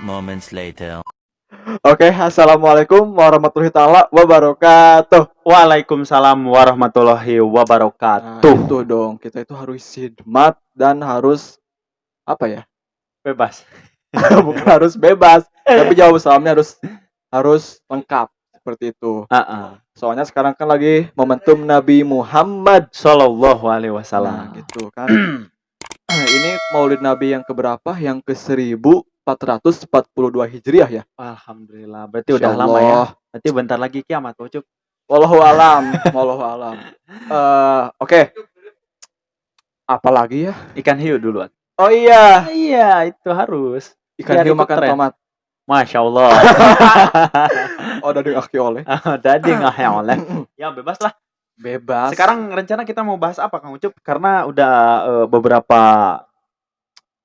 moments later. Oke, assalamualaikum warahmatullahi taala wabarakatuh. Waalaikumsalam warahmatullahi Nah, wabarakatuh. itu dong, kita itu harus hikmat dan harus apa ya? Bebas. Bukan harus bebas, tapi jawab salamnya harus lengkap seperti itu. Soalnya sekarang kan lagi momentum Nabi Muhammad Sallallahu alaihi Nah, wasallam. gitu kan. Ini Maulid Nabi yang keberapa? Yang ke-1442 Hijriah ya? Alhamdulillah. Berarti udah lama ya. Insyaallah. Berarti bentar lagi kiamat, Ucup. Wallahu alam, wallahu alam. Oke. Apalagi ya? Ikan hiu duluan. Oh iya, Iya, itu harus. ikan Biar hiu ikut makan tren. tomat. Masya Allah. Oh, dari aki oleh. Tadi nggak ya oleh. Ya bebas lah. Bebas. Sekarang rencana kita mau bahas apa, Kang Ucup? Karena udah beberapa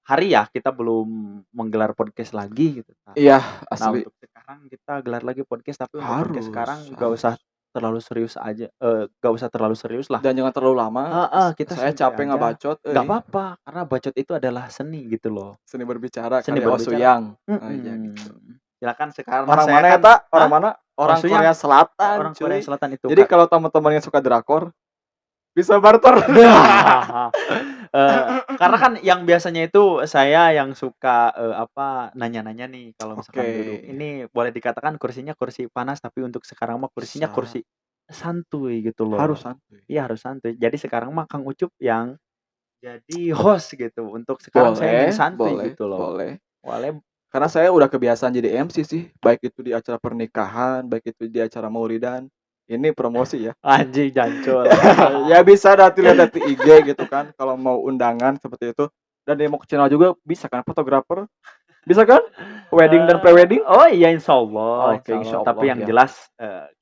hari ya kita belum menggelar podcast lagi gitu. Iya, Nah, asli. untuk sekarang kita gelar lagi podcast, tapi untuk podcast Harus, sekarang nggak usah terlalu serius aja, nggak usah terlalu serius lah. Dan jangan terlalu lama. Kita Saya santai capek aja. ngebacot. Nggak apa-apa, karena bacot itu adalah seni gitu loh. Seni berbicara, Seni karya berbicara. Osuyang. Iya gitu. Silakan sekarang. Orang saya mana ya, kan- Tak? Orang Hah? mana? Orang Osuyang. Korea Selatan. Orang cuy. Korea Selatan itu. Jadi kalau teman-teman yang suka drakor bisa barter. Karena kan yang biasanya itu saya yang suka nanya-nanya nih kalau misalkan Oke. duduk. Ini boleh dikatakan kursinya kursi panas, tapi untuk sekarang mah kursinya Bisa. kursi santuy gitu loh. Harus santuy. Iya, harus santuy. Jadi sekarang mah Kang Ucup yang jadi host gitu. Untuk sekarang saya ingin santuy gitu loh. Boleh. Boleh. Karena saya udah kebiasaan jadi MC sih, baik itu di acara pernikahan, baik itu di acara maulidan. Ini promosi ya. Anjing jancol. Ya bisa lihat di IG gitu kan, kalau mau undangan seperti itu. Dan demo ke channel juga bisa kan, fotografer. Bisa kan? Wedding dan pre-wedding. Oh iya, insya Allah. Oke, insya Allah, Tapi yang ya. jelas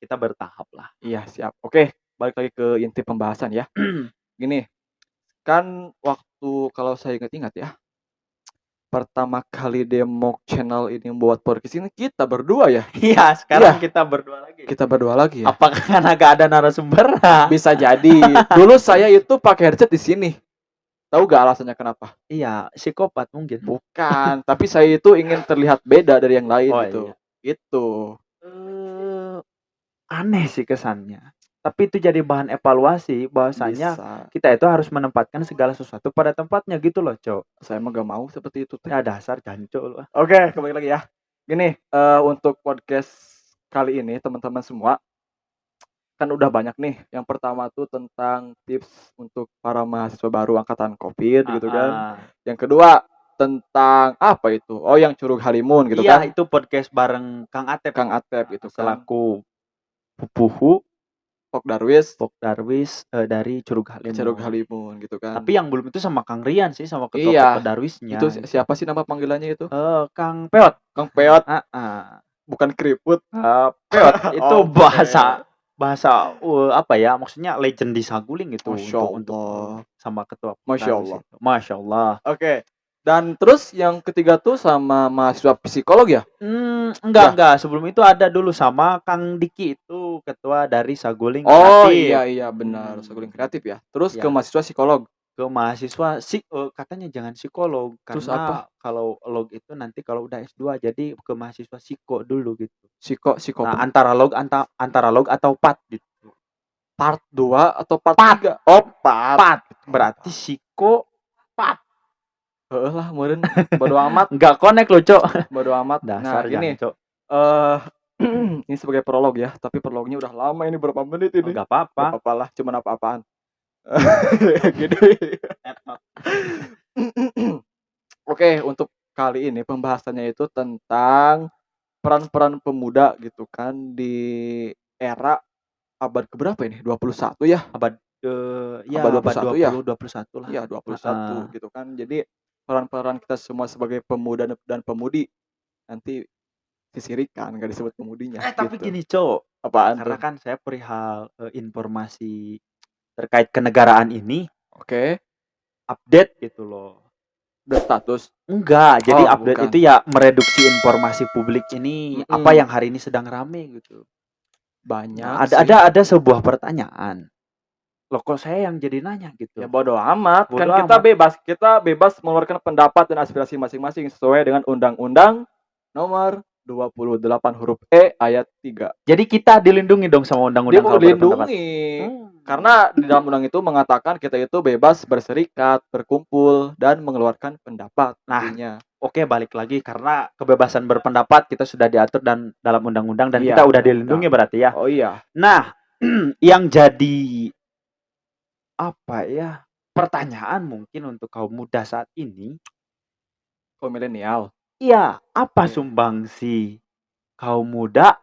kita bertahap lah. Iya, siap. Oke, balik lagi ke inti pembahasan ya. Gini, kan waktu kalau saya ingat-ingat ya, pertama kali demo channel ini membuat podcast ini kita berdua ya. Iya, sekarang kita berdua lagi. Kita berdua lagi ya. Apakah karena gak ada narasumber? Bisa jadi. Dulu saya itu pakai headset di sini. Tahu gak alasannya kenapa? Iya, psikopat mungkin. Bukan, tapi saya itu ingin terlihat beda dari yang lain Oh, gitu. iya. Itu. Aneh sih kesannya. Tapi itu jadi bahan evaluasi bahwasanya Bisa. kita itu harus menempatkan segala sesuatu pada tempatnya gitu loh, Cok. Saya mah gak mau seperti itu. Ya dasar jancol. Oke, kembali lagi ya. Gini, untuk podcast kali ini teman-teman semua kan udah banyak nih. Yang pertama tuh tentang tips untuk para mahasiswa baru angkatan Covid gitu kan. Yang kedua tentang apa itu? Oh, yang Curug Halimun gitu Iya, kan. itu podcast bareng Kang Atep. Kang Atep gitu kan. Selaku Pupuhu Pok Darwis dari Curug Halimun. Curug Halimun gitu kan. Tapi yang belum itu sama Kang Rian sih, sama ketua Iya, Darwisnya. itu siapa sih nama panggilannya itu? Kang Peot. Kang Peot, Heeh. bukan keriput. Peot itu Oke. bahasa apa ya? Maksudnya legend di Saguling itu Masya untuk Allah. sama ketua Masya Darwis Allah. itu. Masya Allah. Oke. Dan terus yang ketiga tuh sama mahasiswa psikolog ya? Enggak. Sebelum itu ada dulu sama Kang Diki, itu ketua dari Saguling Oh Kreatif. iya benar, Saguling Kreatif ya. Terus Iya. ke mahasiswa psikolog. Ke mahasiswa katanya jangan psikolog, Terus karena kalau log itu nanti kalau udah S2, jadi ke mahasiswa psiko dulu gitu. Psiko. Nah, antara log atau pat gitu. Part 2 atau part 3? Oh, pat. Berarti psiko pat. Heeh lah, meureun. Bodo amat, Enggak connect lo, Cok. bodo amat. Dasar Nah, ini Cok. ini sebagai prolog ya, tapi prolognya udah lama ini, berapa menit ini? Enggak apa-apa. Apa-apa lah, cuman apa-apaan. Gini. Oke, untuk kali ini pembahasannya itu tentang peran-peran pemuda gitu kan di era abad keberapa ini? 21 ya? Abad Abad 21 ya? 21 lah. Iya, 21 gitu kan. Jadi peran-peran kita semua sebagai pemuda dan pemudi nanti disirikan, nggak disebut pemudinya. Tapi gitu. gini, Cok. Apaan Karena tuh? kan saya perihal informasi terkait kenegaraan ini Oke, update gitu loh. udah status. Enggak, jadi Oh, update bukan. itu ya mereduksi informasi publik ini apa yang hari ini sedang rame gitu. Banyak Nah, sih. ada sebuah pertanyaan. Loh, kok saya yang jadi nanya gitu? Ya bodo amat, Bodo kan kita bebas mengeluarkan pendapat dan aspirasi masing-masing sesuai dengan undang-undang nomor 28 huruf E ayat 3. Jadi kita dilindungi dong sama undang-undang kalau berpendapat. Dilindungi. Karena di dalam undang itu mengatakan kita itu bebas berserikat, berkumpul, dan mengeluarkan pendapat. Nah, Intinya. Oke, balik lagi karena kebebasan berpendapat kita sudah diatur dan dalam undang-undang dan Iya, kita udah undang-undang. dilindungi berarti ya. Oh iya. Nah, yang jadi apa ya? Pertanyaan mungkin untuk kaum muda saat ini, Kaum milenial. iya, apa Oke. sumbangsi kaum muda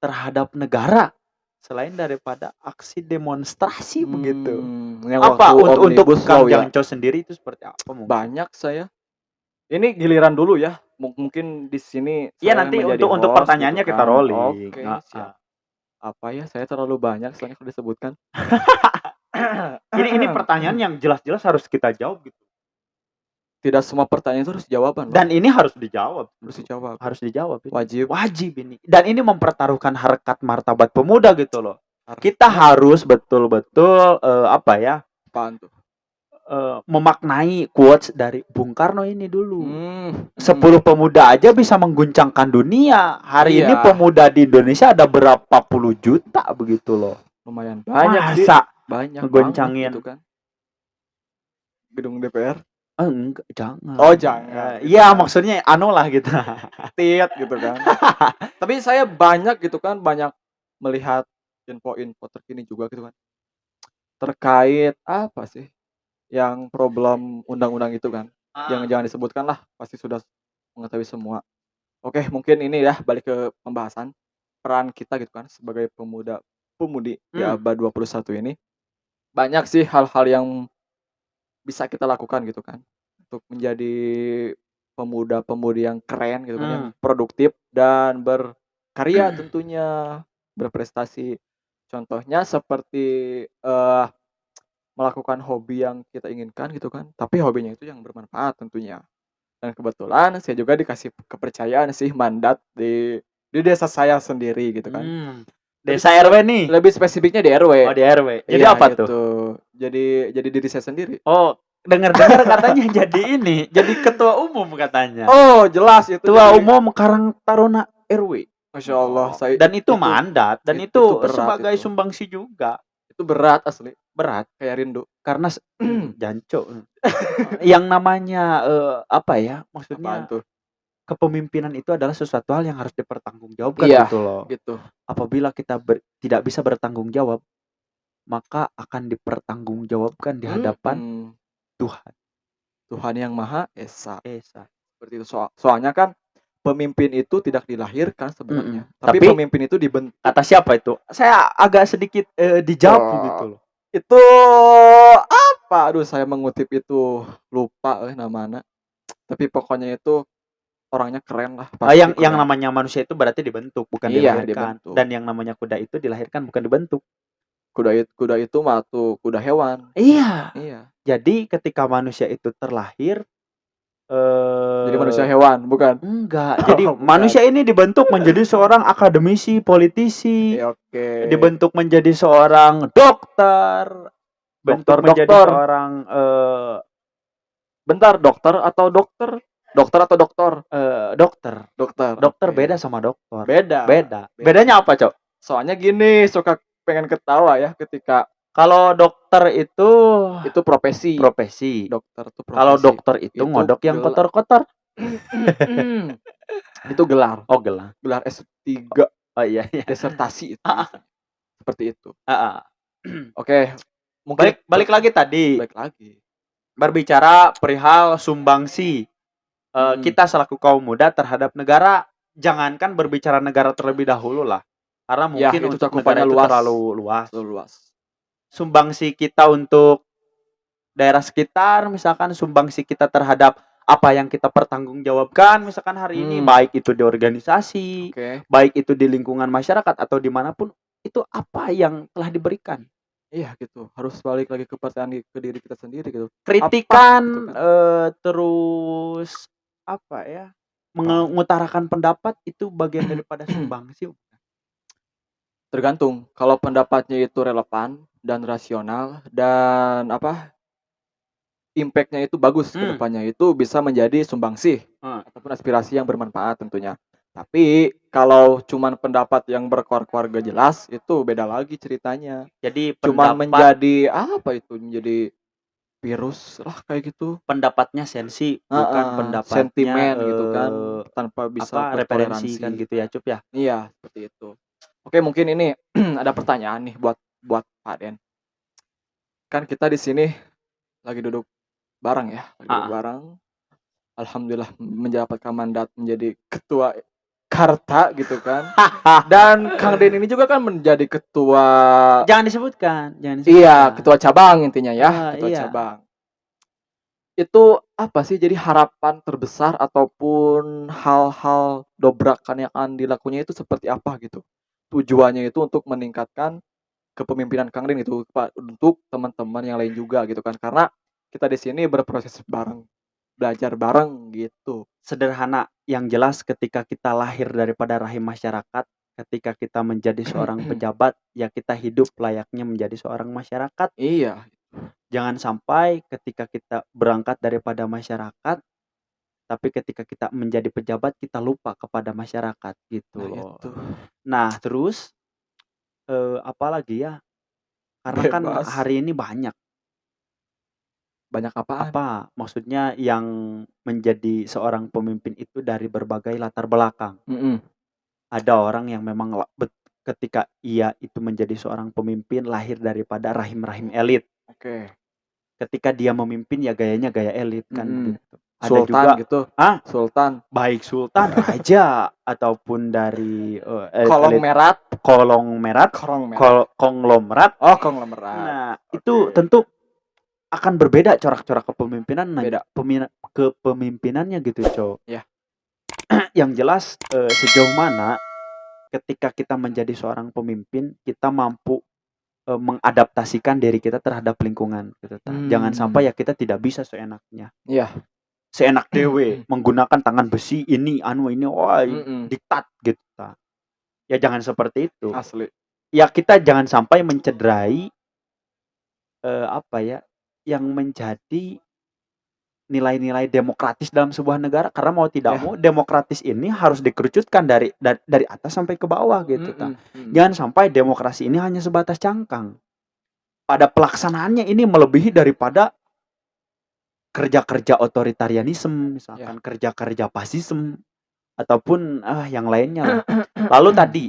terhadap negara selain daripada aksi demonstrasi begitu? Yang Apa waktu untuk Omnibus Kang Law ya. Jangco sendiri itu seperti apa mungkin? Banyak saya. Ini giliran dulu ya. Mungkin di sini Iya, saya nanti menjadi untuk host pertanyaannya gitu kita kan. rolling. Oke, siap. Apa ya? Saya terlalu banyak soalnya kalau disebutkan. Ini pertanyaan yang jelas-jelas harus kita jawab gitu. Tidak semua pertanyaan itu harus jawaban, Dan ini harus dijawab. harus dijawab. Harus dijawab. Ini. Wajib. Wajib ini. Dan ini mempertaruhkan harkat martabat pemuda gitu loh. Harkat. Kita harus betul-betul apa ya? Apaan tuh? Memaknai quotes dari Bung Karno ini dulu. 10 10 pemuda aja bisa mengguncangkan dunia. Hari Iya. ini pemuda di Indonesia ada berapa puluh juta begitu loh. Lumayan banyak sih. Masa Banyak ngegoncangin banget gitu kan. Gedung DPR. enggak, jangan. Oh, jangan. Iya, maksudnya anu lah gitu. Tit gitu kan. Tapi saya banyak gitu kan, banyak melihat info-info terkini juga gitu kan. Terkait apa sih? Yang problem undang-undang itu kan. Yang jangan disebutkan lah, pasti sudah mengetahui semua. Oke, mungkin ini ya balik ke pembahasan peran kita gitu kan sebagai pemudi di abad 21 ini. Banyak sih hal-hal yang bisa kita lakukan gitu kan untuk menjadi pemuda-pemudi yang keren gitu kan, yang produktif dan berkarya tentunya, berprestasi. Contohnya seperti melakukan hobi yang kita inginkan gitu kan, tapi hobinya itu yang bermanfaat tentunya. Dan kebetulan saya juga dikasih kepercayaan sih mandat di desa saya sendiri gitu kan. Desa RW nih. Lebih spesifiknya di RW. Oh, di RW. Jadi Iya, apa gitu. tuh? Jadi diri saya sendiri. Oh, dengar-dengar katanya jadi ini, jadi ketua umum katanya. Oh, jelas itu. Ketua umum Karang Taruna RW. Masya Allah, saya Dan itu mandat dan itu berat sebagai itu. sumbangsi juga. Itu berat asli, Berat kayak rindu. karena Janco. Yang namanya apa ya? Apaan Maksudnya tuh? kepemimpinan itu adalah sesuatu hal yang harus dipertanggungjawabkan Iya, gitu loh. gitu. Apabila kita tidak bisa bertanggung jawab, maka akan dipertanggungjawabkan di hadapan Tuhan. Tuhan yang Maha Esa. Esa. Seperti itu. Soalnya kan pemimpin itu tidak dilahirkan sebenarnya, tapi Tapi pemimpin itu dibentuk. Kata siapa itu? Saya agak sedikit dijawab gitu loh. Itu apa? Aduh, saya mengutip itu lupa namanya. Tapi pokoknya itu orangnya keren lah. Yang namanya manusia itu berarti dibentuk, bukan dilahirkan. Dibentuk. Dan yang namanya kuda itu dilahirkan, bukan dibentuk. Kuda itu matu kuda hewan. Iya. Jadi ketika manusia itu terlahir, jadi manusia hewan, bukan? Enggak. Jadi manusia ini dibentuk menjadi seorang akademisi, politisi. Oke. Dibentuk menjadi seorang dokter. Menjadi seorang bentar, dokter atau dokter? Dokter atau dokter? Dokter. Dokter beda sama dokter. Beda. Bedanya apa, Cok? Soalnya gini, suka pengen ketawa ya ketika kalau dokter itu profesi. Dokter itu profesi. Kalau dokter itu ngodok yang kotor-kotor. Itu gelar. Oh, gelar. Gelar S3. Oh iya. Disertasi itu. Seperti itu. Oke. Mungkin balik lagi tadi. Berbicara perihal sumbangsi kita selaku kaum muda terhadap negara. Jangankan berbicara negara terlebih dahulu lah. Karena mungkin itu untuk negara itu terlalu luas. Sumbangsi kita untuk daerah sekitar, misalkan sumbangsi kita terhadap apa yang kita pertanggungjawabkan, misalkan hari ini, baik itu di organisasi, baik itu di lingkungan masyarakat atau dimanapun, itu apa yang telah diberikan. Iya gitu, harus balik lagi ke pertanyaan ke diri kita sendiri gitu. Kritikan terus apa ya, mengutarakan pendapat itu bagian daripada sumbangsi. Tergantung, kalau pendapatnya itu relevan dan rasional dan impact-nya itu bagus ke depannya, itu bisa menjadi sumbangsih ataupun aspirasi yang bermanfaat tentunya. Tapi kalau cuman pendapat yang berkeluarga gak jelas, itu beda lagi ceritanya. Jadi Cuman pendapat menjadi apa itu, menjadi virus lah kayak gitu. pendapatnya sensi, bukan pendapatnya Sentimen gitu kan, tanpa bisa referensi kan bertoleransi. gitu ya, Cup ya? Iya, seperti itu. Oke, mungkin ini ada pertanyaan nih buat Pak Den. Kan kita di sini lagi duduk bareng ya, lagi duduk bareng. Alhamdulillah mendapatkan mandat menjadi ketua Karta gitu kan. Dan Kang Den ini juga kan menjadi ketua. Jangan disebutkan. Iya, ketua cabang intinya ya, ketua Iya. cabang. Itu apa sih jadi harapan terbesar ataupun hal-hal dobrakan yang akan dilakukannya itu seperti apa gitu? Tujuannya itu untuk meningkatkan kepemimpinan Kang Den itu Pak, untuk teman-teman yang lain juga gitu kan. Karena kita di sini berproses bareng, belajar bareng gitu. Sederhana, yang jelas ketika kita lahir daripada rahim masyarakat, ketika kita menjadi seorang pejabat, ya kita hidup layaknya menjadi seorang masyarakat. Iya. Jangan sampai ketika kita berangkat daripada masyarakat, tapi ketika kita menjadi pejabat kita lupa kepada masyarakat gitu loh. Itu. Nah, terus apalagi ya? Karena kan Bebas. hari ini banyak. Banyak apaan? Apa? Maksudnya yang menjadi seorang pemimpin itu dari berbagai latar belakang. Ada orang yang memang ketika ia itu menjadi seorang pemimpin lahir daripada rahim-rahim elit. Oke. Ketika dia memimpin ya gayanya gaya elit kan begitu. Ada Sultan juga gitu. Sultan. Baik sultan, raja ataupun dari Konglomerat. Konglomerat. Oh, konglomerat. Nah, itu tentu akan berbeda corak-corak kepemimpinan Beda. kepemimpinannya gitu, Cok. Ya. Yang jelas sejauh mana ketika kita menjadi seorang pemimpin, kita mampu mengadaptasikan diri kita terhadap lingkungan gitu. Jangan sampai ya kita tidak bisa seenaknya. Iya. Seenak dewe menggunakan tangan besi ini wah diktat gitu. Ya jangan seperti itu. Asli. Ya kita jangan sampai mencederai yang menjadi nilai-nilai demokratis dalam sebuah negara, karena mau tidak mau demokratis ini harus dikerucutkan dari atas sampai ke bawah gitu. Jangan sampai demokrasi ini hanya sebatas cangkang. Pada pelaksanaannya ini melebihi daripada kerja-kerja otoritarianisme, misalkan kerja-kerja fasisme ataupun yang lainnya lah. Lalu tadi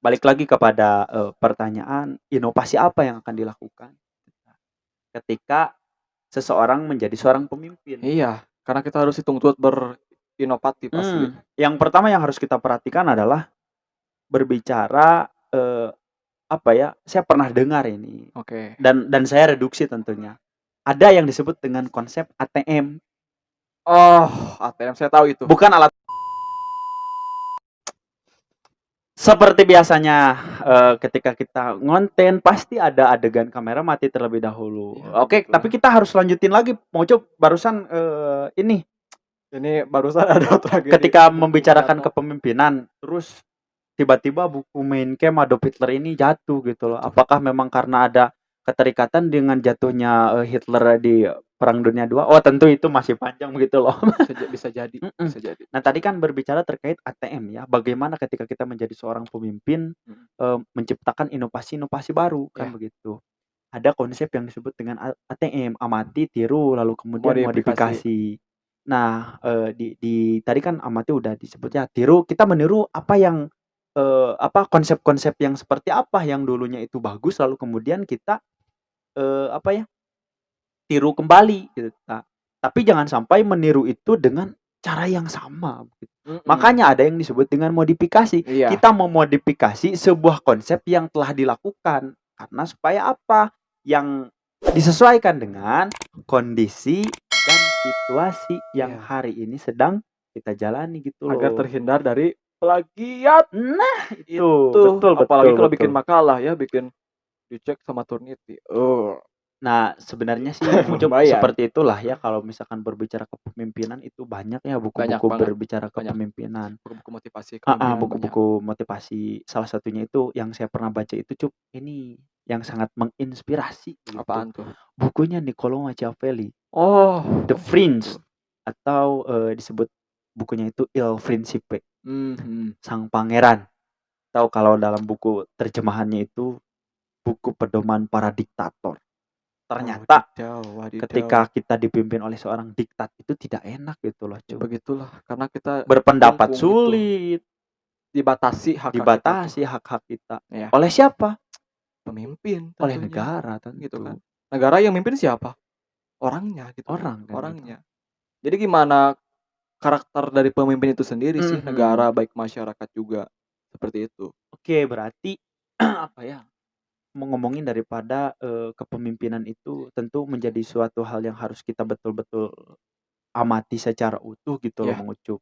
balik lagi kepada pertanyaan, inovasi apa yang akan dilakukan ketika seseorang menjadi seorang pemimpin? Iya, karena kita harus hitung-hitung berinovatif asli. Yang pertama yang harus kita perhatikan adalah berbicara saya pernah dengar ini. Oke. Dan saya reduksi tentunya. Ada yang disebut dengan konsep ATM. Oh, ATM saya tahu itu. Bukan alat. Seperti biasanya ketika kita ngonten pasti ada adegan kamera mati terlebih dahulu. Oke, tapi kita harus lanjutin lagi. Mau coba barusan ini barusan ada tragedi. Ketika membicarakan kepemimpinan, terus tiba-tiba buku main camp Adolf Hitler ini jatuh gitu loh. Apakah memang karena ada keterikatan dengan jatuhnya Hitler di Perang Dunia II? Oh, tentu itu masih panjang begitu loh. Bisa jadi. Nah, tadi kan berbicara terkait ATM ya. Bagaimana ketika kita menjadi seorang pemimpin menciptakan inovasi-inovasi baru kan begitu. Ada konsep yang disebut dengan ATM, amati, tiru, lalu kemudian modifikasi. Nah, di tadi kan amati udah disebut ya. Tiru, kita meniru apa yang konsep-konsep yang seperti apa yang dulunya itu bagus, lalu kemudian kita tiru kembali gitu. Nah, tapi jangan sampai meniru itu dengan cara yang sama gitu. Makanya ada yang disebut dengan modifikasi. Kita memodifikasi sebuah konsep yang telah dilakukan karena supaya apa? Yang disesuaikan dengan kondisi dan situasi yang hari ini sedang kita jalani gitu loh. Agar terhindar dari plagiat. Nah, itu betul. Apalagi kalau bikin makalah ya, bikin dicek sama Turnitin. Nah, sebenarnya sih seperti itulah ya, kalau misalkan berbicara kepemimpinan itu banyak ya buku-buku berbicara kepemimpinan. Buku-buku motivasi. Buku-buku motivasi. Salah satunya itu yang saya pernah baca itu ini yang sangat menginspirasi. Apaan tuh? Bukunya Niccolò Machiavelli. Oh, The Prince gitu. atau disebut bukunya itu Il Principe, Mhm. Sang Pangeran. Tahu kalau dalam buku terjemahannya itu buku pedoman para diktator. Ternyata ketika Wadidaw. kita dipimpin oleh seorang diktat itu tidak enak gitu loh, Ya Cung. begitulah, karena kita Berpendapat dikungkung gitu, sulit, dibatasi hak-hak kita tuh. dibatasi hak-hak kita. Ya, Oleh siapa? pemimpin Oleh tentunya, negara gitu kan. tentu. Negara yang mimpin siapa? Orangnya gitu kan, Orang kan gitu. orangnya. Jadi gimana karakter dari pemimpin itu sendiri sih, Mhm. negara baik masyarakat juga, seperti itu. Oke, berarti apa ya? Ngomongin daripada kepemimpinan itu tentu menjadi suatu hal yang harus kita betul-betul amati secara utuh gitu loh, Ya, Mang Ucup.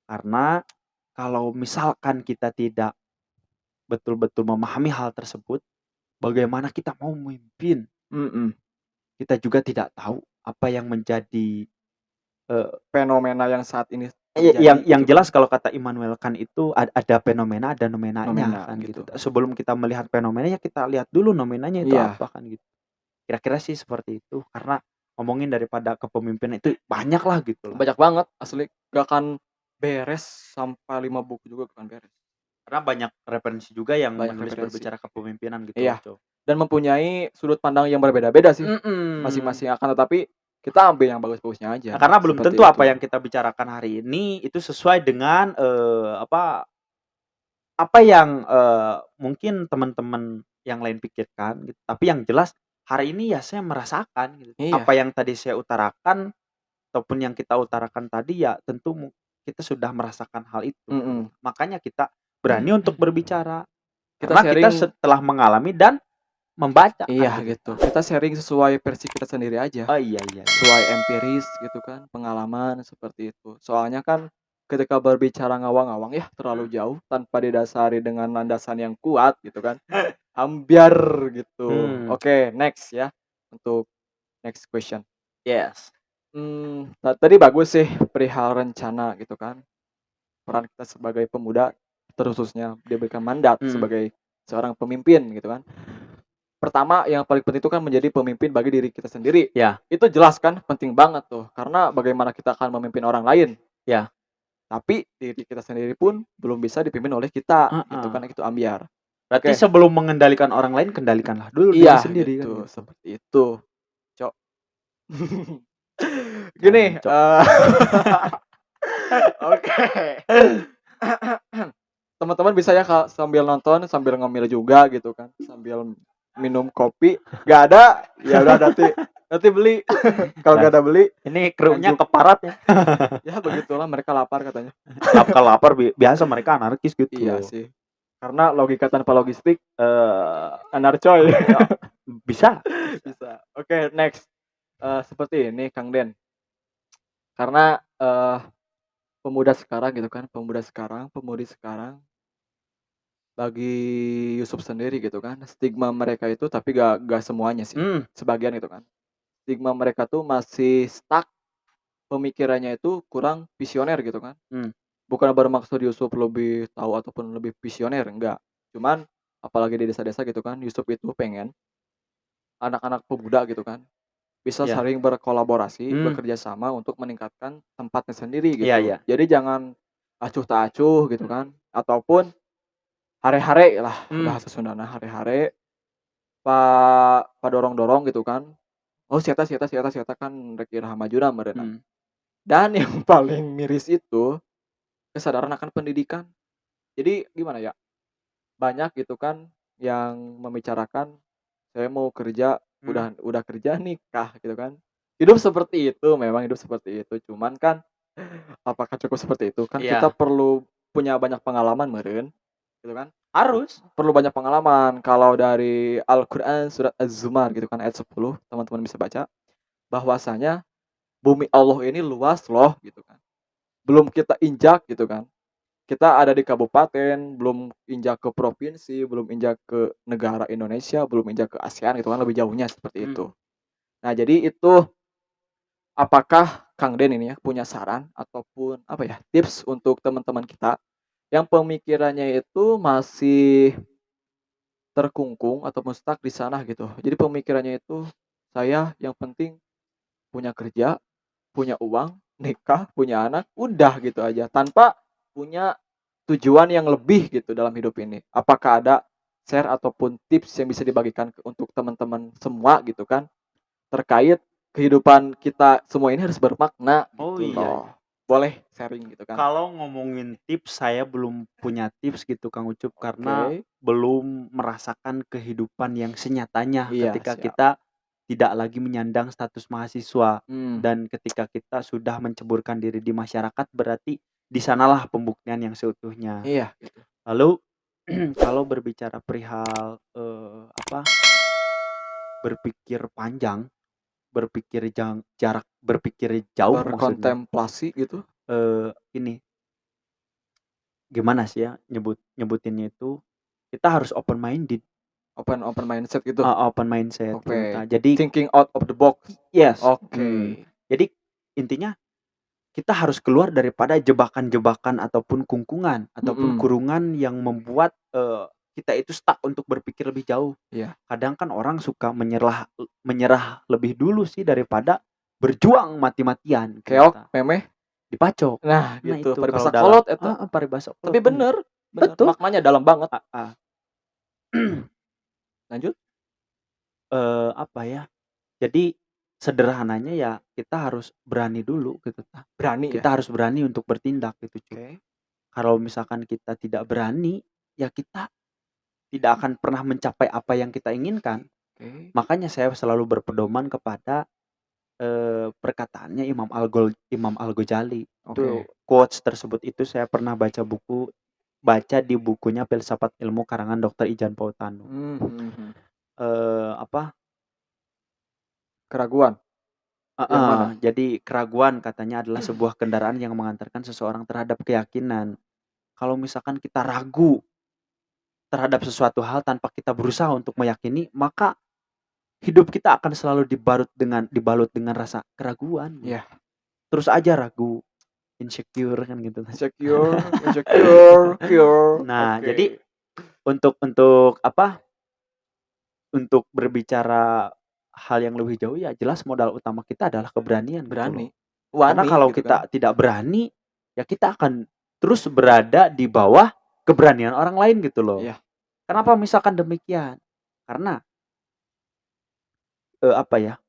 Karena kalau misalkan kita tidak betul-betul memahami hal tersebut, bagaimana kita mau memimpin? mhm. Kita juga tidak tahu apa yang menjadi Fenomena yang saat ini yang terjadi gitu jelas kan, kalau kata Immanuel Kant itu ada fenomena, ada nomenanya fenomena kan gitu. gitu. Sebelum kita melihat fenomenanya, kita lihat dulu nomenanya itu Iya, apa kan gitu. Kira-kira sih seperti itu, karena ngomongin daripada kepemimpinan itu banyak lah gitu lah. banyak banget asli, gak akan beres sampai 5 buku juga gak akan beres. Karena banyak referensi juga yang Banyak menulis referensi. berbicara kepemimpinan gitu loh, Iya, Cok. dan mempunyai sudut pandang yang berbeda-beda sih, Mhm. masing-masing akan tetapi kita ambil yang bagus-bagusnya aja, Nah, karena belum tentu seperti apa itu. yang kita bicarakan hari ini itu sesuai dengan, apa yang, mungkin teman-teman yang lain pikirkan gitu, tapi yang jelas hari ini ya saya merasakan gitu. Iya, Apa yang tadi saya utarakan ataupun yang kita utarakan tadi ya tentu kita sudah merasakan hal itu gitu. mhm. Makanya kita berani untuk berbicara, Kita karena kita sharing setelah mengalami dan membaca kan iya gitu. gitu, kita sharing sesuai versi kita sendiri aja, Oh, iya iya iya. sesuai empiris gitu kan, pengalaman seperti itu. Soalnya kan ketika berbicara ngawang-ngawang ya terlalu jauh tanpa didasari dengan landasan yang kuat gitu kan, ambiar gitu. Hmm, Oke, next ya, untuk next question. yes. Tadi bagus sih perihal rencana gitu kan, peran kita sebagai pemuda, terkhususnya diberikan mandat Hmm, sebagai seorang pemimpin gitu kan. Pertama yang paling penting itu kan menjadi pemimpin bagi diri kita sendiri. ya, Itu jelas kan, penting banget tuh, karena bagaimana kita akan memimpin orang lain, ya, tapi diri kita sendiri pun belum bisa dipimpin oleh kita, gitu heeh. kan, itu ambiar. Berarti Oke, sebelum mengendalikan orang lain, kendalikanlah dulu diri iya sendiri kan gitu, gitu. seperti itu, Cok. Gini, Jangan, Cok. oke. Teman-teman bisa ya sambil nonton, sambil ngemil juga gitu kan, sambil minum kopi. Gak ada, ya udah nanti beli. Kalau Nah, gak ada beli, ini krunya nganjuk. keparat ya. Ya begitulah mereka lapar katanya. Kalau lapar biasa mereka anarkis Iya gitu. sih. Karena logika tanpa logistik anarcoy. Ya, bisa, bisa. Bisa. Oke, next. Seperti ini Kang Den. Karena pemuda sekarang gitu kan, pemuda sekarang, pemudi sekarang bagi Yusuf sendiri gitu kan, stigma mereka itu tapi gak semuanya sih. Hmm, Sebagian gitu kan. Stigma mereka tuh masih stuck, pemikirannya itu kurang visioner gitu kan. hmm, Bukan bermaksud Yusuf lebih tahu ataupun lebih visioner, enggak. Cuman apalagi di desa-desa gitu kan, Yusuf itu pengen anak-anak pemuda gitu kan, bisa iya. saling berkolaborasi, Hmm, bekerja sama untuk meningkatkan tempatnya sendiri iya gitu. iya. Jadi jangan acuh tak acuh gitu kan, ataupun hare-hare lah Hmm, bahasa Sundana, hare-hare, dorong-dorong gitu kan. Oh sieta sieta sieta sieta kan rek iraha majuna meureunna. hmm, Dan yang paling miris itu kesadaran akan pendidikan. Jadi gimana ya, banyak gitu kan yang membicarakan, "Saya mau kerja, hmm, udah kerja nikah," gitu kan. Hidup seperti itu, memang hidup seperti itu, cuman kan apakah cukup seperti itu? Kan kita iya. perlu punya banyak pengalaman meureun, gitu kan. Harus. Perlu banyak pengalaman, kalau dari Al-Qur'an surat Az-Zumar gitu kan ayat 10, teman-teman bisa baca, bahwasanya bumi Allah ini luas loh gitu kan. Belum kita injak gitu kan. Kita ada di kabupaten, belum injak ke provinsi, belum injak ke negara Indonesia, belum injak ke ASEAN gitu kan, lebih jauhnya seperti Hmm, itu. Nah, jadi itu apakah Kang Den ini ya punya saran ataupun apa ya, tips untuk teman-teman kita yang pemikirannya itu masih terkungkung ataupun stuck di sana gitu. Jadi pemikirannya itu saya yang penting punya kerja, punya uang, nikah, punya anak, udah gitu aja tanpa punya tujuan yang lebih gitu dalam hidup ini. Apakah ada share ataupun tips yang bisa dibagikan untuk teman-teman semua gitu kan terkait kehidupan kita semua ini harus bermakna Oh gitu iya. loh. Boleh sharing gitu kan. Kalau ngomongin tips, saya belum punya tips gitu Kang Ucup karena Oke. belum merasakan kehidupan yang senyatanya Iya, ketika siap. kita tidak lagi menyandang status mahasiswa Hmm. dan ketika kita sudah menceburkan diri di masyarakat, berarti di sanalah pembuktian yang seutuhnya. Iya gitu. Lalu kalau berbicara perihal berpikir panjang, berpikir jauh maksudnya. Berkontemplasi gitu. Ini gimana sih ya nyebutinnya itu, kita harus open minded. Open mindset gitu. Open mindset gitu. Oke. Jadi Thinking out of the box. yes. Oke. Jadi intinya kita harus keluar daripada jebakan-jebakan ataupun kungkungan ataupun kurungan yang membuat kita itu stuck untuk berpikir lebih jauh. Iya. Kadang kan orang suka menyerah lebih dulu sih daripada berjuang mati-matian. Keok, memeh, dipacok. nah Nah gitu. itu Paribasa kalau dalam kolot itu. paribasa kolot. Tapi bener. Betul. Maknanya dalam banget. Lanjut. Apa ya? Jadi sederhananya ya kita harus berani dulu gitu. Berani Kita ya. harus berani untuk bertindak gitu. Oke. Kalau misalkan kita tidak berani, ya kita tidak akan pernah mencapai apa yang kita inginkan. Oke. Makanya saya selalu berpedoman kepada perkataannya Imam Al-Ghazali. Itu quotes tersebut itu saya pernah baca di bukunya Filsafat Ilmu karangan Dr. Ijan Pautano. Keraguan. Yang mana? Jadi keraguan katanya adalah sebuah kendaraan yang mengantarkan seseorang terhadap keyakinan. Kalau misalkan kita ragu terhadap sesuatu hal tanpa kita berusaha untuk meyakini, maka hidup kita akan selalu dibalut dengan rasa keraguan. Iya. Terus aja ragu, insecure kan gitu. Insecure. Nah, Oke. jadi untuk berbicara hal yang lebih jauh ya jelas modal utama kita adalah keberanian. Berani. Gitu loh. Karena kalau gitu kita kan. tidak berani, ya kita akan terus berada di bawah keberanian orang lain gitu loh. Iya. Kenapa misalkan demikian? Karena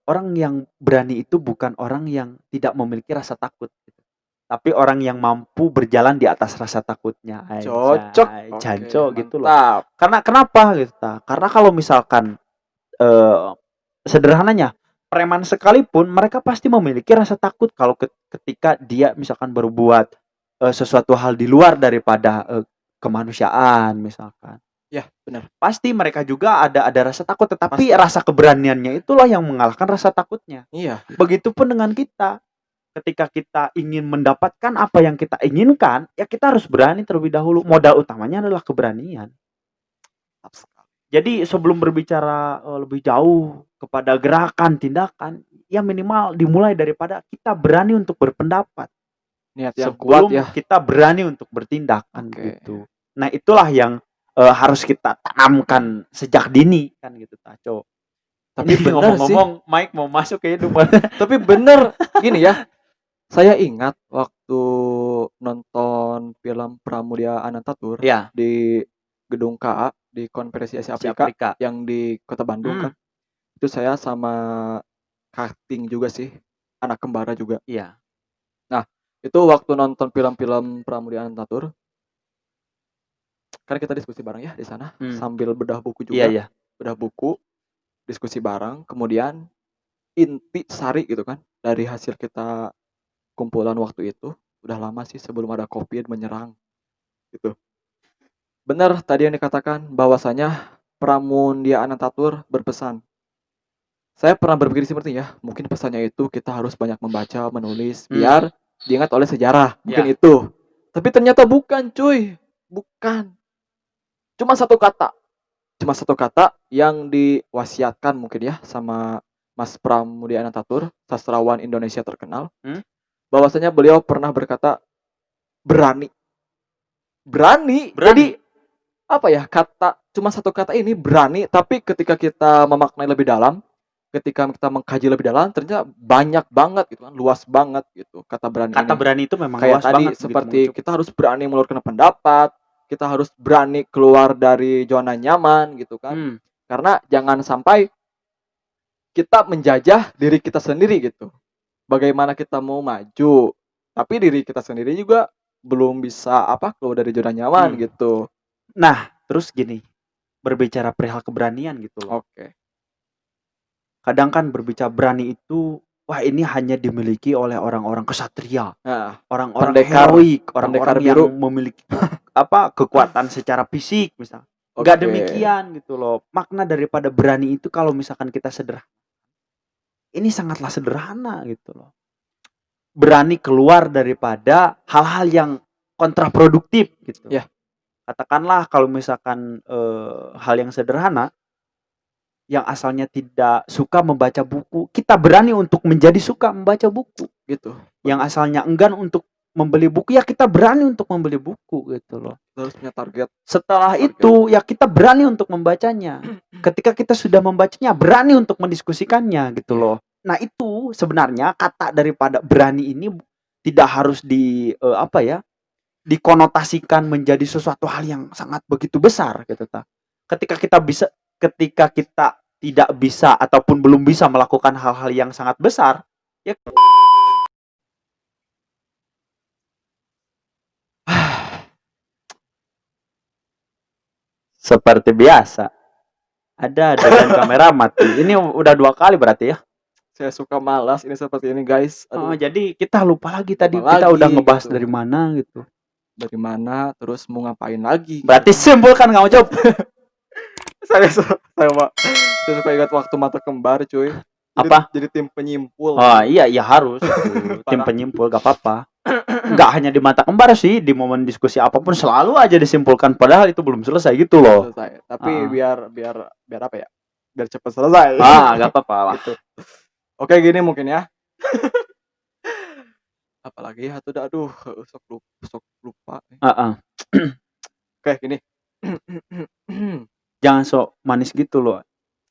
orang yang berani itu bukan orang yang tidak memiliki rasa takut, gitu. Tapi orang yang mampu berjalan di atas rasa takutnya. Cocok. Janco gitu loh. Mantap. Karena kenapa gitu? Karena kalau misalkan sederhananya preman sekalipun mereka pasti memiliki rasa takut kalau ketika dia misalkan berbuat sesuatu hal di luar daripada kemanusiaan misalkan. Ya, benar. Pasti mereka juga ada rasa takut, tetapi rasa keberaniannya itulah yang mengalahkan rasa takutnya. Iya. Begitupun dengan kita. Ketika kita ingin mendapatkan apa yang kita inginkan, ya kita harus berani terlebih dahulu. Modal utamanya adalah keberanian. Jadi sebelum berbicara lebih jauh kepada gerakan, tindakan, ya minimal dimulai daripada kita berani untuk berpendapat. Niat yang sebelum kuat ya. Kita berani untuk bertindak kan gitu. Nah, itulah yang harus kita tanamkan sejak dini kan gitu, Taco. Tapi benar sih. Ngomong Mike mau masuk ke kehidupan. Tapi bener gini ya. Saya ingat waktu nonton film Pramudia Anantatur di Gedung KA di Konferensi Asia Afrika yang di Kota Bandung kan. Itu saya sama Kating juga sih, anak kembara juga. Iya. Nah, itu waktu nonton film-film Pramudia Anantatur. Kan kita diskusi bareng ya di sana sambil bedah buku juga. Iya. Bedah buku, diskusi bareng, kemudian inti sari gitu kan dari hasil kita kumpulan waktu itu. Udah lama sih sebelum ada COVID menyerang gitu. Benar tadi yang dikatakan bahwasanya Pramudia Anantatur berpesan. Saya pernah berpikir seperti ya, mungkin pesannya itu kita harus banyak membaca, menulis biar diingat oleh sejarah. Mungkin itu. Tapi ternyata bukan, cuy. Bukan. Cuma satu kata yang diwasiatkan mungkin ya sama Mas Pramudia Anantatur, sastrawan Indonesia terkenal. Bahwasanya beliau pernah berkata berani. Jadi cuma satu kata ini berani, tapi ketika kita memaknai lebih dalam, ketika kita mengkaji lebih dalam ternyata banyak banget gitu kan, luas banget gitu kata berani Kata ini. berani itu memang Kayak luas tadi banget begitu seperti mengucap. kita harus berani mengeluarkan pendapat, kita harus berani keluar dari zona nyaman gitu kan. Karena jangan sampai kita menjajah diri kita sendiri gitu. Bagaimana kita mau maju, tapi diri kita sendiri juga belum bisa keluar dari zona nyaman gitu. Nah, terus gini, berbicara perihal keberanian gitu loh. Oke. Kadang kan berbicara berani itu, wah ini hanya dimiliki oleh orang-orang kesatria, Nah, orang-orang pendekar heroik, orang-orang yang biru. memiliki kekuatan secara fisik misal. Nggak demikian gitu loh. Makna daripada berani itu kalau misalkan kita sederhana, ini sangatlah sederhana gitu loh. Berani keluar daripada hal-hal yang kontraproduktif gitu. Ya. Katakanlah kalau misalkan hal yang sederhana, yang asalnya tidak suka membaca buku, kita berani untuk menjadi suka membaca buku gitu. Yang asalnya enggan untuk membeli buku, ya kita berani untuk membeli buku gitu loh. Harus punya target. Setelah itu ya kita berani untuk membacanya. Ketika kita sudah membacanya, berani untuk mendiskusikannya gitu loh. Nah itu sebenarnya kata daripada berani ini tidak harus dikonotasikan menjadi sesuatu hal yang sangat begitu besar gitu ta. Ketika kita tidak bisa ataupun belum bisa melakukan hal-hal yang sangat besar, ya seperti biasa. Ada dengan kamera mati. Ini udah 2 kali berarti ya. Saya suka malas ini seperti ini guys. Jadi kita lupa lagi tadi kita udah ngebahas gitu. Dari mana gitu. Dari mana, terus mau ngapain lagi? Berarti simpulkan kamu jawab. saya suka ingat waktu mata kembar cuy. Jadi tim penyimpul. Oh iya harus. Tim penyimpul gak apa-apa. Gak hanya di mata kembar sih, di momen diskusi apapun selalu aja disimpulkan padahal itu belum selesai gitu loh. Selesai. Tapi biar apa ya? Biar cepat selesai. Gak apa-apa lah. Gitu. Oke gini mungkin ya. Apalagi ya tuh aduh sok lupa. Oke gini. Jangan sok manis gitu loh.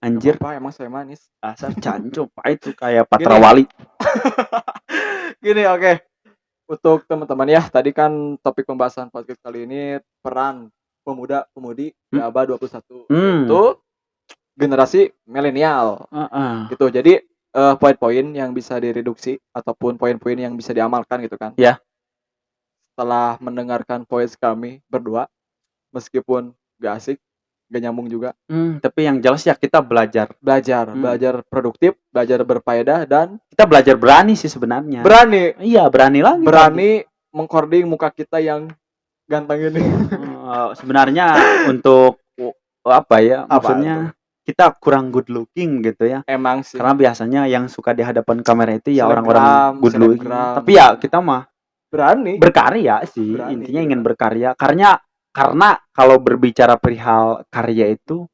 Anjir. Apa emang saya manis? Asal cancu itu kayak Patrawali. Gini oke. Untuk teman-teman ya, tadi kan topik pembahasan podcast kali ini peran pemuda-pemudi di abad 21 itu generasi milenial. Gitu. Jadi poin-poin yang bisa direduksi ataupun poin-poin yang bisa diamalkan gitu kan. Ya. Setelah mendengarkan voice kami berdua, meskipun gak asik, gak nyambung juga. Tapi yang jelas ya kita belajar produktif, belajar berfaedah, dan kita belajar berani sih sebenarnya. Berani. Iya, berani lagi. Berani mengcording muka kita yang ganteng ini. Sebenarnya untuk apa ya? Maksudnya kita kurang good looking gitu ya. Emang sih. Karena biasanya yang suka di hadapan kamera itu ya orang-orang good looking. Tapi ya kita mah berani. Berkarya sih. Intinya ingin berkarya. Karena kalau berbicara perihal karya itu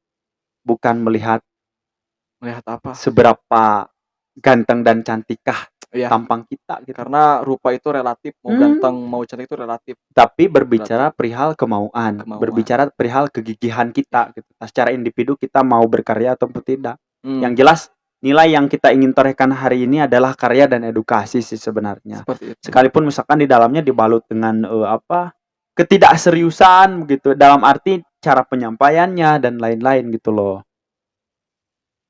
bukan melihat apa? Seberapa ganteng dan cantikkah tampang kita gitu. Karena rupa itu relatif, mau ganteng mau cantik itu relatif. Tapi berbicara perihal kemauan, berbicara perihal kegigihan kita gitu. Secara individu kita mau berkarya ataupun tidak. Yang jelas nilai yang kita ingin torehkan hari ini adalah karya dan edukasi sih sebenarnya. Sekalipun misalkan di dalamnya dibalut dengan ketidakseriusan begitu, dalam arti cara penyampaiannya dan lain-lain gitu loh.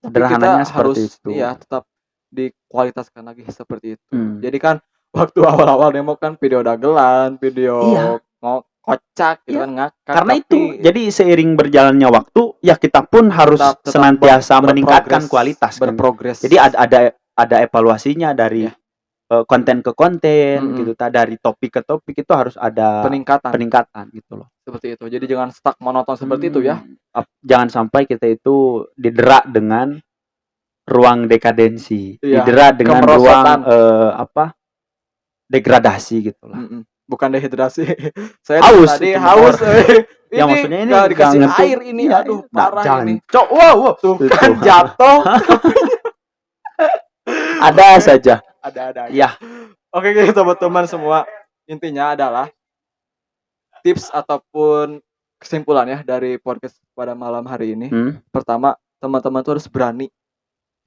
Sederhananya seperti itu. Iya, tetap dikualitaskan lagi seperti itu. Jadi kan waktu awal-awal demo kan video dagelan, video kocak gitu kan ngakak. Karena itu jadi seiring berjalannya waktu ya kita pun harus senantiasa meningkatkan kualitas, berprogres. Jadi ada evaluasinya dari konten ke konten gitu, dari topik ke topik itu harus ada peningkatan gitu loh. Seperti itu. Jadi jangan stuck monoton seperti itu ya. Jangan sampai kita itu didera dengan ruang dekadensi, didera dengan ruang degradasi gitu lah. Bukan dehidrasi. Saya haus tadi haus. Ya maksudnya ini enggak dikasih air ini. Aduh, parah ini. Wow. Tuh kan jatuh. Ada saja. Ada. Ya. Oke, teman-teman semua. Intinya adalah tips ataupun kesimpulan ya dari podcast pada malam hari ini. Pertama, teman-teman tuh harus berani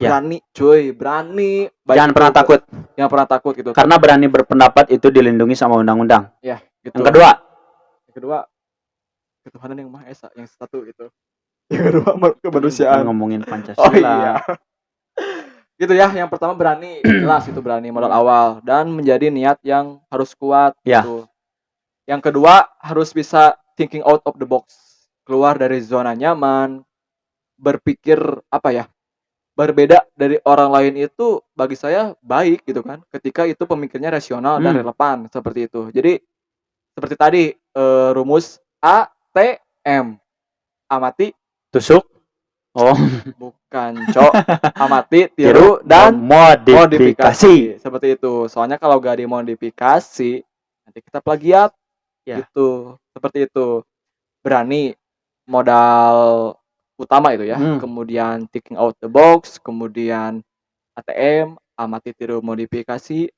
Ya. Berani, cuy, berani. Jangan pernah takut. Jangan pernah takut gitu. Karena berani berpendapat itu dilindungi sama undang-undang. Ya, gitu. Yang kedua, ketuhanan yang Maha Esa, yang satu gitu. Yang kedua, kemanusiaan. Ngomongin Pancasila. Oh iya. Gitu ya, yang pertama berani, jelas itu berani modal awal dan menjadi niat yang harus kuat gitu. Yang kedua, harus bisa thinking out of the box. Keluar dari zona nyaman, berpikir berbeda dari orang lain itu bagi saya baik gitu kan, ketika itu pemikirannya rasional dan relevan seperti itu. Jadi seperti tadi rumus ATM, amati, tusuk, bukan cok, amati, tiru dan modifikasi seperti itu. Soalnya kalau gak dimodifikasi nanti kita plagiat gitu. Seperti itu. Berani, modal utama itu ya. Kemudian thinking out the box, kemudian ATM, amati, tiru, modifikasi,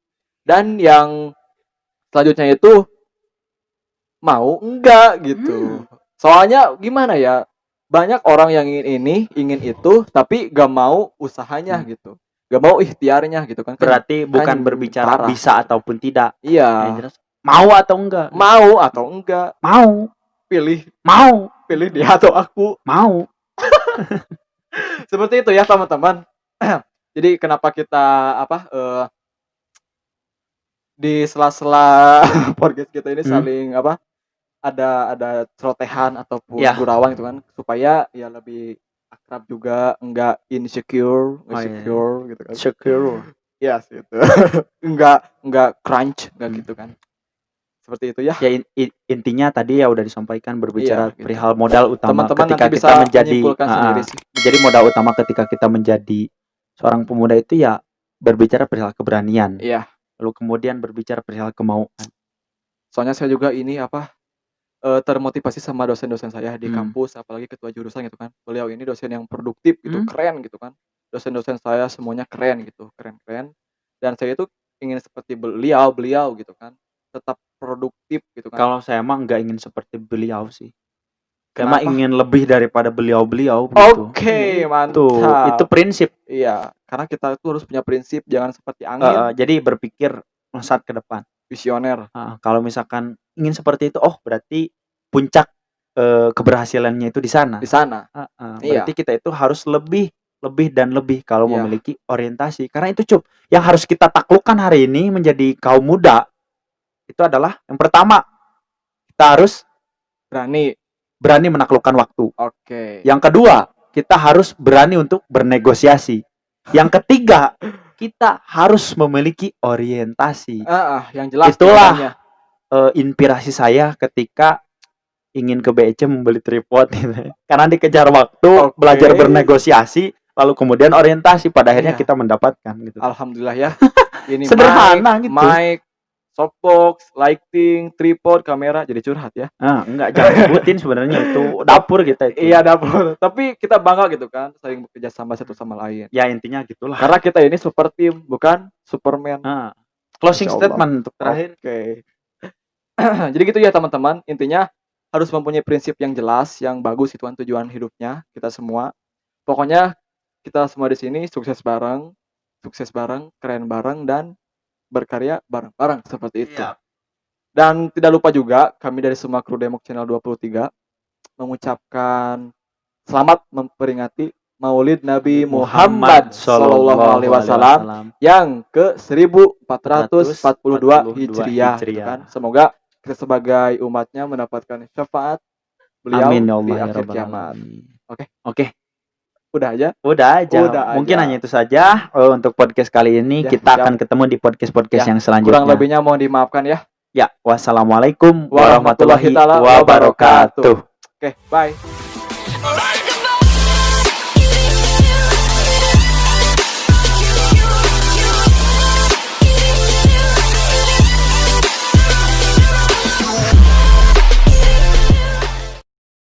dan yang selanjutnya itu mau enggak gitu. Soalnya gimana ya, banyak orang yang ingin itu tapi gak mau usahanya gitu, gak mau ikhtiarnya gitu kan. Berarti bukan berbicara parah, bisa ataupun tidak. Iya. Mau atau enggak? Mau. Pilih dia atau aku. Mau. Seperti itu ya teman-teman. Jadi kenapa kita di sela-sela podcast kita ini saling ada celotehan ataupun gurauan gitu kan, supaya ya lebih akrab juga, enggak insecure, gitu kan. Secure. Yes, gitu. enggak crunch, enggak gitu kan. Seperti itu ya. Ya intinya tadi ya udah disampaikan, berbicara gitu. Perihal modal utama teman-teman ketika kita menjadi modal utama ketika kita menjadi seorang pemuda itu ya berbicara perihal keberanian. Iya. Lalu kemudian berbicara perihal kemauan. Soalnya saya juga ini termotivasi sama dosen-dosen saya di kampus, apalagi ketua jurusan gitu kan. Beliau ini dosen yang produktif gitu, keren gitu kan. Dosen-dosen saya semuanya keren gitu, keren. Dan saya itu ingin seperti beliau gitu kan. Tetap produktif gitu kan. Kalau saya emang nggak ingin seperti beliau sih. Karena ingin lebih daripada beliau-beliau gitu. Oke, mantap. Itu prinsip. Iya, karena kita itu harus punya prinsip, jangan seperti angin. Jadi berpikir melesat ke depan. Visioner. Kalau misalkan ingin seperti itu, berarti puncak keberhasilannya itu di sana. Berarti kita itu harus lebih dan lebih kalau memiliki orientasi. Karena itu yang harus kita taklukkan hari ini menjadi kaum muda. Itu adalah yang pertama, kita harus berani menaklukkan waktu. Oke. Yang kedua, kita harus berani untuk bernegosiasi. Yang ketiga, kita harus memiliki orientasi. Yang jelas. Itulah inspirasi saya ketika ingin ke BEC membeli tripod gitu. Karena dikejar waktu, belajar bernegosiasi, lalu kemudian orientasi, pada akhirnya kita mendapatkan gitu. Alhamdulillah ya. Ini sederhana gitu. Mic, softbox, lighting, tripod, kamera, jadi curhat ya. Enggak, jangan sebutin sebenarnya itu dapur kita itu. Iya, dapur. Tapi kita bangga gitu kan, saling bekerja sama satu sama lain. Ya intinya gitulah. Karena kita ini super team, bukan Superman. Closing statement untuk terakhir. Oke. Jadi gitu ya teman-teman, intinya harus mempunyai prinsip yang jelas, yang bagus, itu kan tujuan hidupnya kita semua. Pokoknya kita semua di sini sukses bareng, keren bareng, dan berkarya bareng-bareng seperti itu. Dan tidak lupa juga kami dari semua kru Demok Channel 23 mengucapkan selamat memperingati Maulid Nabi Muhammad Sallallahu Alaihi Wasallam yang ke 1442 Hijriah. Kan? Semoga kita sebagai umatnya mendapatkan syafaat beliau di akhir kiamat. Oke. Udah aja. Mungkin hanya itu saja untuk podcast kali ini. Kita akan ketemu di podcast yang selanjutnya. Kurang lebihnya mohon dimaafkan ya. Ya, wassalamualaikum warahmatullahi wabarakatuh. Oke, bye.